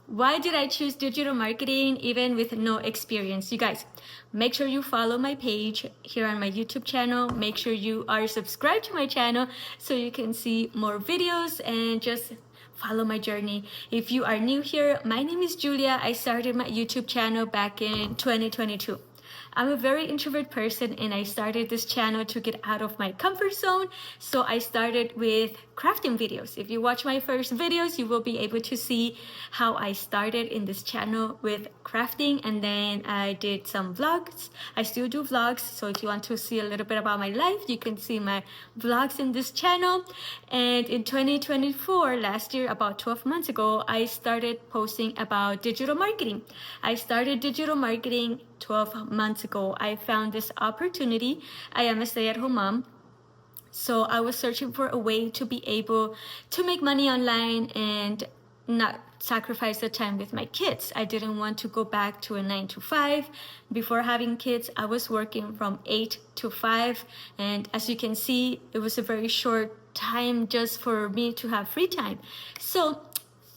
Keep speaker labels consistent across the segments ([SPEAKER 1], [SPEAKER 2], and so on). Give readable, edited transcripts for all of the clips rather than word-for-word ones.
[SPEAKER 1] Why did I choose digital marketing even with no experience? You guys, make sure you follow my page here on my YouTube channel. Make sure you are subscribed to my channel so you can see more videos and just follow my journey. If you are new here, my name is Julia. I started my YouTube channel back in 2022. I'm a very introvert person and I started this channel to get out of my comfort zone. So I started with crafting videos. If you watch my first videos, you will be able to see how I started in this channel with crafting, and then I did some vlogs. I still do vlogs, so if you want to see a little bit about my life, you can see my vlogs in this channel. And in 2024, last year, about 12 months ago, I started posting about digital marketing. I started digital marketing 12 months ago. I found this opportunity. I am a stay-at-home mom, so I was searching for a way to be able to make money online and not sacrifice the time with my kids. I didn't want to go back to a 9 to 5. Before having kids, I was working from 8 to 5, and as you can see, it was a very short time just for me to have free time. So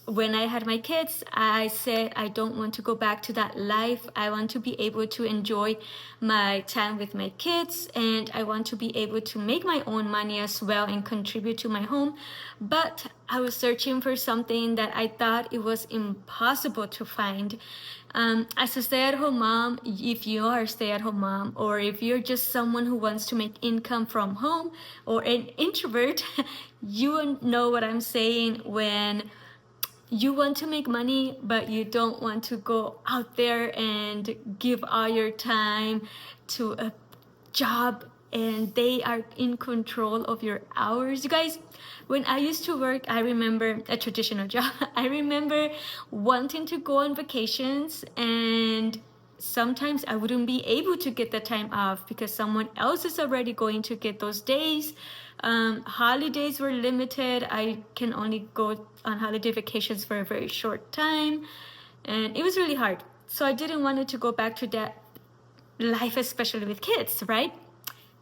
[SPEAKER 1] when I had my kids, I said I don't want to go back to that life. I want to be able to enjoy my time with my kids, and I want to be able to make my own money as well and contribute to my home. But I was searching for something that I thought it was impossible to find. As a stay-at-home mom, if you are a stay-at-home mom, or if you're just someone who wants to make income from home, or an introvert, you will know what I'm saying when you want to make money, but you don't want to go out there and give all your time to a job and they are in control of your hours. You guys, when I used to work, I remember a traditional job. I remember wanting to go on vacations, and sometimes I wouldn't be able to get the time off because someone else is already going to get those days. Holidays were limited. I can only go on holiday vacations for a very short time, and it was really hard. So I didn't want to go back to that life, especially with kids, right?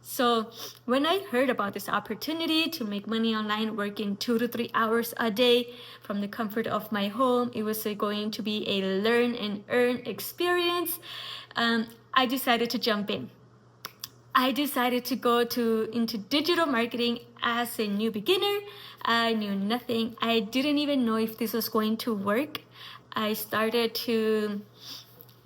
[SPEAKER 1] So when I heard about this opportunity to make money online, working 2 to 3 hours a day from the comfort of my home, it was going to be a learn and earn experience. I decided to jump in. I decided to go into digital marketing as a new beginner. I knew nothing. I didn't even know if this was going to work. I started to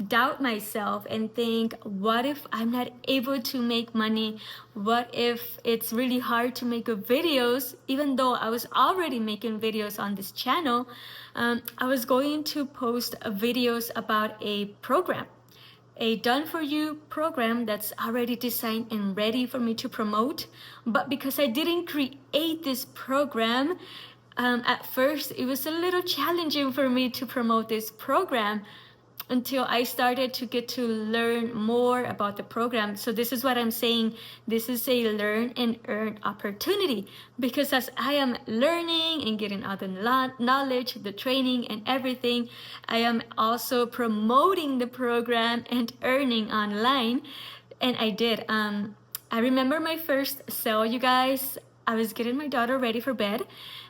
[SPEAKER 1] doubt myself and think, what if I'm not able to make money? What if it's really hard to make videos? Even though I was already making videos on this channel, I was going to post videos about a program, a done-for-you program that's already designed and ready for me to promote. But because I didn't create this program, at first it was a little challenging for me to promote this program until I started to get to learn more about the program. So this is what I'm saying. This is a learn and earn opportunity, because as I am learning and getting all the knowledge, the training and everything, I am also promoting the program and earning online. And I did. I remember my first sale, you guys. I was getting my daughter ready for bed,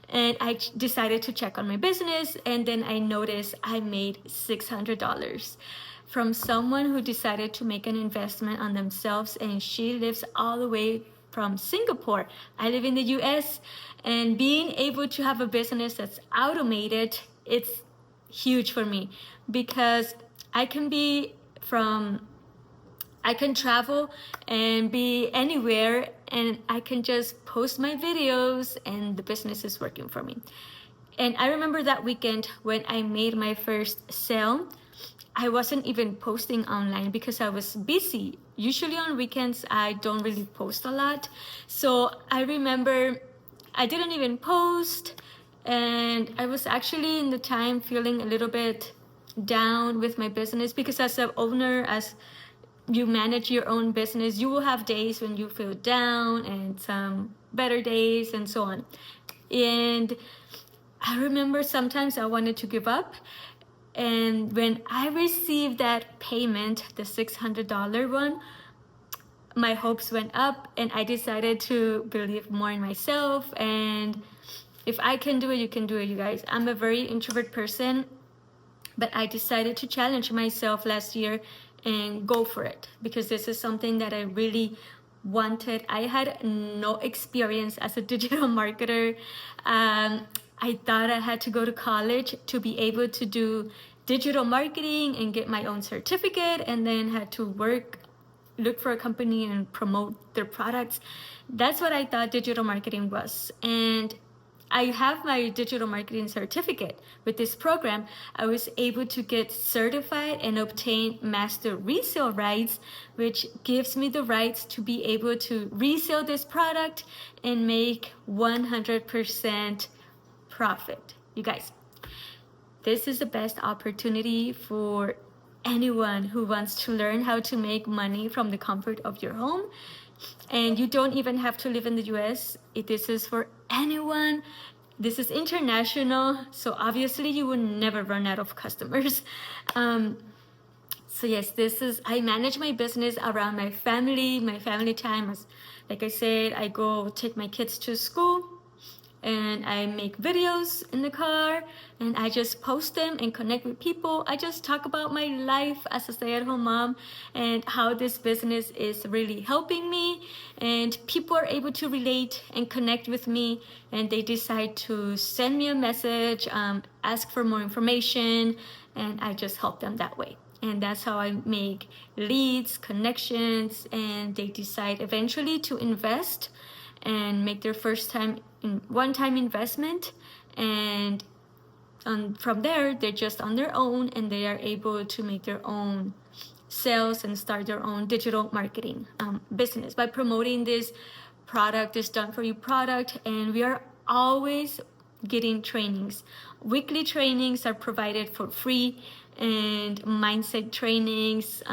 [SPEAKER 1] and I decided to check on my business, and then I noticed I made $600 from someone who decided to make an investment on themselves, and she lives all the way from Singapore. I live in the US, and being able to have a business that's automated, it's huge for me, because I can travel and be anywhere, and I can just post my videos and the business is working for me. And I remember that weekend when I made my first sale, I wasn't even posting online because I was busy. Usually on weekends, I don't really post a lot. So I remember I didn't even post, and I was actually in the time feeling a little bit down with my business, because as an owner, as you manage your own business, you will have days when you feel down and some better days and so on. And I remember sometimes I wanted to give up. And when I received that payment, the $600 one, my hopes went up, and I decided to believe more in myself. And if I can do it, you can do it, you guys. I'm a very introvert person. But I decided to challenge myself last year and go for it, because this is something that I really wanted. I had no experience as a digital marketer. I thought I had to go to college to be able to do digital marketing and get my own certificate, and then had to look for a company and promote their products. That's what I thought digital marketing was. And I have my digital marketing certificate. With this program, I was able to get certified and obtain master resale rights, which gives me the rights to be able to resell this product and make 100% profit. You guys, this is the best opportunity for anyone who wants to learn how to make money from the comfort of your home. And you don't even have to live in the US. This is for anyone. This is international, so obviously you will never run out of customers. So yes, I manage my business around my family time. Like I said, I go take my kids to school, and I make videos in the car, and I just post them and connect with people. I just talk about my life as a stay-at-home mom and how this business is really helping me, and people are able to relate and connect with me, and they decide to send me a message, ask for more information, and I just help them that way. And that's how I make leads, connections, and they decide eventually to invest and make their one-time investment, and from there they're just on their own, and they are able to make their own sales and start their own digital marketing business by promoting this done for you product. And we are always getting trainings. Weekly trainings are provided for free, and mindset trainings,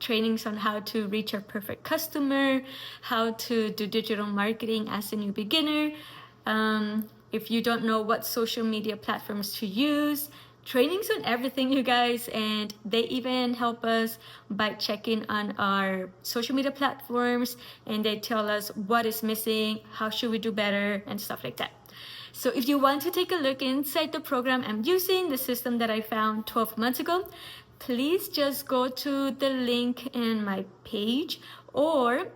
[SPEAKER 1] trainings on how to reach a perfect customer, how to do digital marketing as a new beginner. If you don't know what social media platforms to use, trainings on everything, you guys. And they even help us by checking on our social media platforms, and they tell us what is missing, how should we do better, and stuff like that. So if you want to take a look inside the program I'm using, the system that I found 12 months ago, please just go to the link in my page, or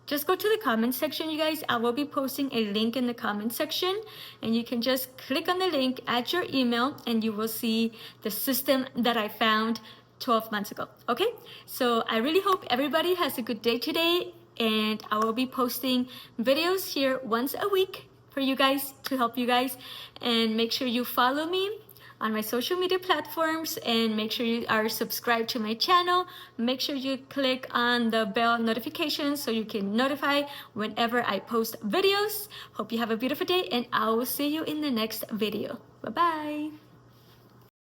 [SPEAKER 1] just go to the comment section, you guys. I will be posting a link in the comment section, and you can just click on the link, add your email, and you will see the system that I found 12 months ago. Okay, so I really hope everybody has a good day today, and I will be posting videos here once a week for you guys, to help you guys. And make sure you follow me on my social media platforms, and make sure you are subscribed to my channel. Make sure you click on the bell notification so you can notify whenever I post videos. Hope you have a beautiful day, and I will see you in the next video. Bye bye.